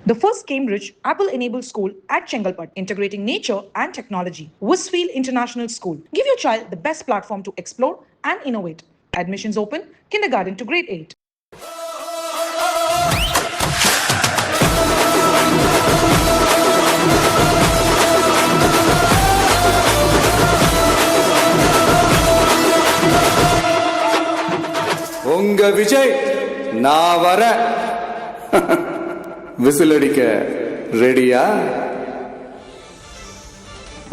The first Cambridge Apple-enabled school at Chengalpat, integrating nature and technology. Westfield International School. Give your child the best platform to explore and innovate. Admissions open, kindergarten to grade 8. உங்க விஜய் நான் வர விசிலடிக்க ரெடியா?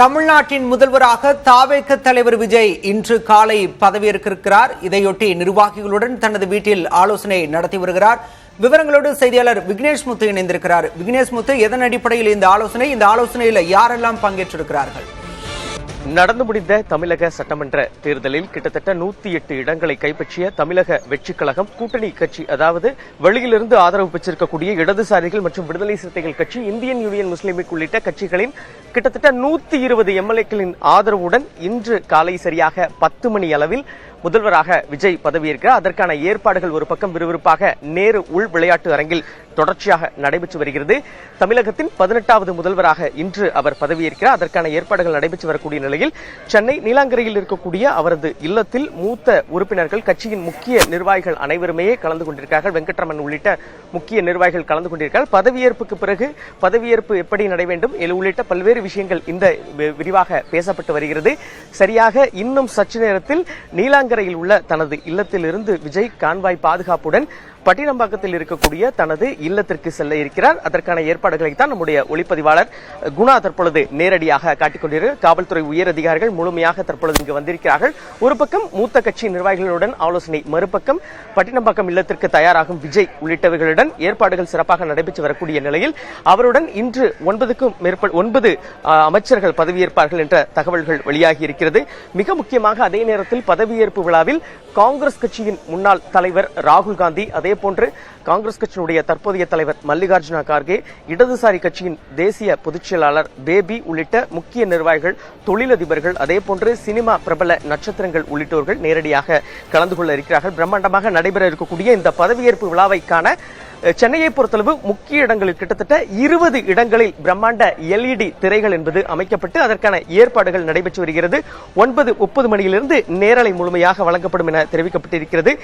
தமிழ்நாட்டின் முதல்வராக தாவேக தலைவர் விஜய் இன்று காலை பதவியேற்கிறார். இதையொட்டி நிர்வாகிகளுடன் தனது வீட்டில் ஆலோசனை நடத்தி வருகிறார். விவரங்களோடு செய்தியாளர் விக்னேஷ் முத்து இணைந்திருக்கிறார். விக்னேஷ் முத்து, எதன் அடிப்படையில் இந்த ஆலோசனையில் யாரெல்லாம் பங்கேற்றிருக்கிறார்கள்? நடந்து முடிந்த தமிழக சட்டமன்ற தேர்தலில் கிட்டத்தட்ட 108 இடங்களை கைப்பற்றிய தமிழக வெற்றிக் கழகம் கூட்டணி கட்சி, அதாவது வெளியிலிருந்து ஆதரவு பெற்றிருக்கக்கூடிய இடதுசாரிகள் மற்றும் விடுதலை சிறுத்தைகள் கட்சி, இந்தியன் யூனியன் முஸ்லீம் லீக் உள்ளிட்ட கட்சிகளின் கிட்டத்தட்ட 120 எம்எல்ஏக்களின் ஆதரவுடன் இன்று காலை சரியாக 10 மணி அளவில் முதல்வராக விஜய் பதவியேற்கிறார். அதற்கான ஏற்பாடுகள் ஒரு பக்கம் விறுவிறுப்பாக நேரு உள் விளையாட்டு அரங்கில் தொடர்ச்சியாக நடைபெற்று வருகிறது. தமிழகத்தின் 18வது முதல்வராக இன்று அவர் பதவியேற்கிறார். அதற்கான ஏற்பாடுகள் நடைபெற்று வரக்கூடிய நிலையில் சென்னை நீலாங்கரையில் இருக்கக்கூடிய அவரது இல்லத்தில் மூத்த உறுப்பினர்கள், கட்சியின் முக்கிய நிர்வாகிகள் அனைவருமே கலந்து கொண்டிருக்கிறார்கள். வெங்கட்ரமன் உள்ளிட்ட முக்கிய நிர்வாகிகள் கலந்து கொண்டிருக்கிறார்கள். பதவியேற்புக்கு பிறகு பதவியேற்பு எப்படி நடைபெற வேண்டும் உள்ளிட்ட பல்வேறு விஷயங்கள் இந்த விரிவாக பேசப்பட்டு வருகிறது. சரியாக இன்னும் சற்று நேரத்தில் நீலாங்கரையில் உள்ள தனது இல்லத்திலிருந்து விஜய் கான்வாய் பாதுகாப்புடன் பட்டினம்பாக்கத்தில் இருக்கக்கூடிய தனது இல்லத்திற்கு செல்ல இருக்கிறார். அதற்கான ஏற்பாடுகளை தான் நம்முடைய ஒளிப்பதிவாளர் குணா தற்பொழுது நேரடியாக காட்டிக் கொண்டிருக்கிறார். காவல்துறை உயர் அதிகாரிகள் முழுமையாக தற்பொழுது இங்கு வந்திருக்கிறார்கள். ஒரு பக்கம் மூத்த கட்சி நிர்வாகிகளுடன் ஆலோசனை, மறுபக்கம் பட்டினம்பாக்கம் இல்லத்திற்கு தயாராகும் விஜய் உள்ளிட்டவர்களுடன் ஏற்பாடுகள் சிறப்பாக நடைபெற்று வரக்கூடிய நிலையில் அவருடன் இன்று 9 அமைச்சர்கள் பதவியேற்பார்கள் என்ற தகவல்கள் வெளியாகி இருக்கிறது. மிக முக்கியமாக அதே நேரத்தில் பதவியேற்பு விழாவில் காங்கிரஸ் கட்சியின் முன்னாள் தலைவர் ராகுல் காந்தி, அதேபோன்று காங்கிரஸ் கட்சியினுடைய தற்போதைய தலைவர் மல்லிகார்ஜுன கார்கே, இடதுசாரி கட்சியின் தேசிய பொதுச் செயலாளர் பேபி உள்ளிட்ட முக்கிய நிர்வாகிகள், தொழிலதிபர்கள், அதேபோன்று சினிமா பிரபல நட்சத்திரங்கள் உள்ளிட்டோர்கள் நேரடியாக கலந்து கொள்ள இருக்கிறார்கள். பிரம்மாண்டமாக நடைபெற இருக்கக்கூடிய இந்த பதவியேற்பு விழாவை காண சென்னையை பொறுத்தளவு முக்கிய இடங்களில் கிட்டத்தட்ட 20 இடங்களில் பிரம்மாண்ட LED திரைகள் என்பது அமைக்கப்பட்டு அதற்கான ஏற்பாடுகள் நடைபெற்று வருகிறது. 9:30 மணியிலிருந்து நேரலை முழுமையாக வழங்கப்படும் என தெரிவிக்கப்பட்டிருக்கிறது.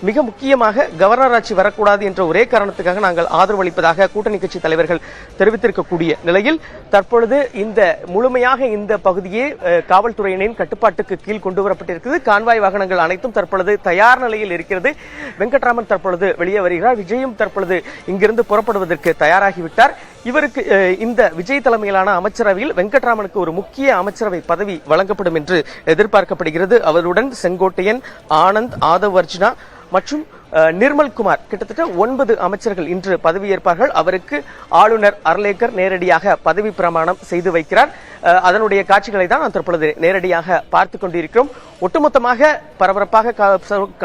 மிக முக்கியமாக கவர்னர் ஆட்சி வரக்கூடாது என்ற ஒரே காரணத்துக்காக நாங்கள் ஆதரவு அளிப்பதாக கூட்டணி கட்சி தலைவர்கள் தெரிவித்திருக்கக்கூடிய நிலையில் தற்பொழுது இந்த முழுமையாக இந்த பகுதியே காவல்துறையினரின் கட்டுப்பாட்டுக்கு கீழ் கொண்டு வரப்பட்டிருக்கிறது. கான்வாய் வாகனங்கள் அனைத்தும் தற்பொழுது தயார் நிலையில் இருக்கிறது. வெங்கட்ராமன் தற்பொழுது வெளியே வருகிறார். விஜயும் தற்பொழுது இங்கிருந்து புறப்படுவதற்கு தயாராகிவிட்டார். இவருக்கு இந்த விஜய் தலைமையிலான அமைச்சரவையில் வெங்கட்ராமனுக்கு ஒரு முக்கிய அமைச்சரவை பதவி வழங்கப்படும் என்று எதிர்பார்க்கப்படுகிறது. அவருடன் செங்கோட்டையன், ஆனந்த், ஆதவ் அர்ஜுனா மற்றும் நிர்மல்குமார், கிட்டத்தட்ட 9 அமைச்சர்கள் இன்று பதவியேற்பார்கள். அவருக்கு ஆளுநர் அர்லேக்கர் நேரடியாக பதவி பிரமாணம் செய்து வைக்கிறார். அதனுடைய காட்சிகளை தான் நான் தற்பொழுது நேரடியாக பார்த்துக் கொண்டிருக்கிறோம். ஒட்டுமொத்தமாக பரபரப்பாக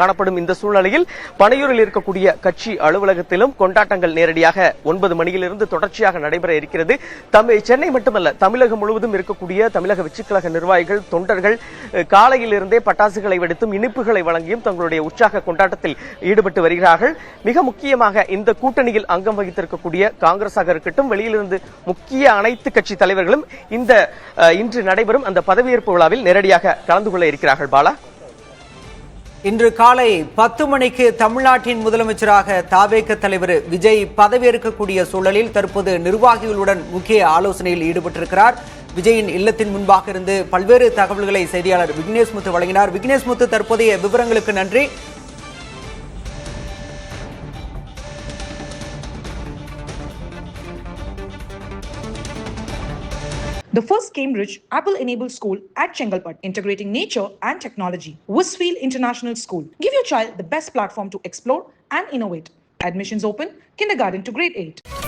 காணப்படும் இந்த சூழ்நிலையில் பனையூரில் இருக்கக்கூடிய கட்சி அலுவலகத்திலும் கொண்டாட்டங்கள் நேரடியாக 9 மணியிலிருந்து தொடர்ச்சியாக நடைபெற இருக்கிறது. சென்னை மட்டுமல்ல, தமிழகம் முழுவதும் இருக்கக்கூடிய தமிழக வெற்றிக் கழக நிர்வாகிகள், தொண்டர்கள் காலையிலிருந்தே பட்டாசுகளை வெடித்தும் இனிப்புகளை வழங்கியும் தங்களுடைய உற்சாக கொண்டாட்டத்தில் ஈடுபட்டு வருகிறார்கள். மிக முக்கியமாக இந்த கூட்டணியில் அங்கம் வகித்திருக்கக்கூடிய காங்கிரஸாக இருக்கட்டும், வெளியிலிருந்து முக்கிய அனைத்து கட்சி தலைவர்களும் இந்த இன்று நடைபெறும் அந்த பதவியேற்பு விழாவில் நேரடியாக கலந்து கொள்ள இருக்கிறார்கள். பாலா, இன்று காலை 10 மணிக்கு தமிழ்நாட்டின் முதலமைச்சராக தாவேக தலைவர் விஜய் பதவியேற்கக்கூடிய சூழலில் தற்போது நிர்வாகிகளுடன் முக்கிய ஆலோசனையில் ஈடுபட்டிருக்கிறார். விஜயின் இல்லத்தின் முன்பாக இருந்து பல்வேறு தகவல்களை செய்தியாளர் விக்னேஷ் முத்து வழங்கினார். விக்னேஷ் முத்து, தற்போதைய விவரங்களுக்கு நன்றி. The first Cambridge Apple-enabled school at Chengalpat, integrating nature and technology. Westfield International School. Give your child the best platform to explore and innovate. Admissions open, kindergarten to grade 8.